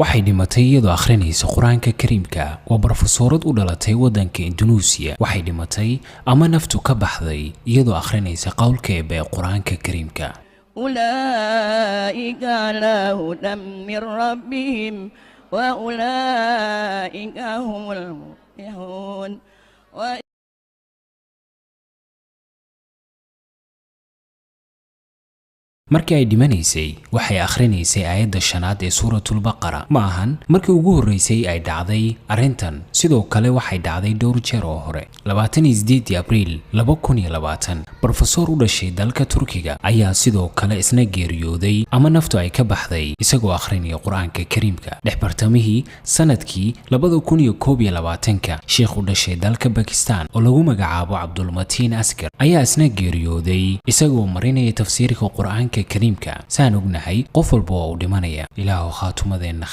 waxay dhimatay iyadoo akhrinaysa quraanka kariimka waa barofesoorad u dhalatay wadanka Indonesia waxay dhimatay ama naftu ka baxday iyadoo akhrinaysa qowlka ee quraanka kariimka أولئك على هدى من ربهم وأولئك هم المفلحون markii ay dhimanaysay waxay akhrinaysay aayadda 5aad ee suuratul baqara ma ahan markii ugu horeysay ay dhacday arintan sidoo kale waxay dhacday dhowr jeer oo hore 28 Abriil 2020 professor u dhashay dalka Turkiga ayaa sidoo kale isna geeriyooday ama naftu ay ka baxday isagoo akhrinaya quraanka kariimka dhexbartamihii sanadkii 2021 sheekh u dhashay dalka Pakistan oo lagu magacaabo Abdul Mateen Askar ayaa isna geeriyooday isagoo marinaya tafsiirka quraanka كريمك سان ognahay qof walba oo dhimanaya ilaahu khaatumadeena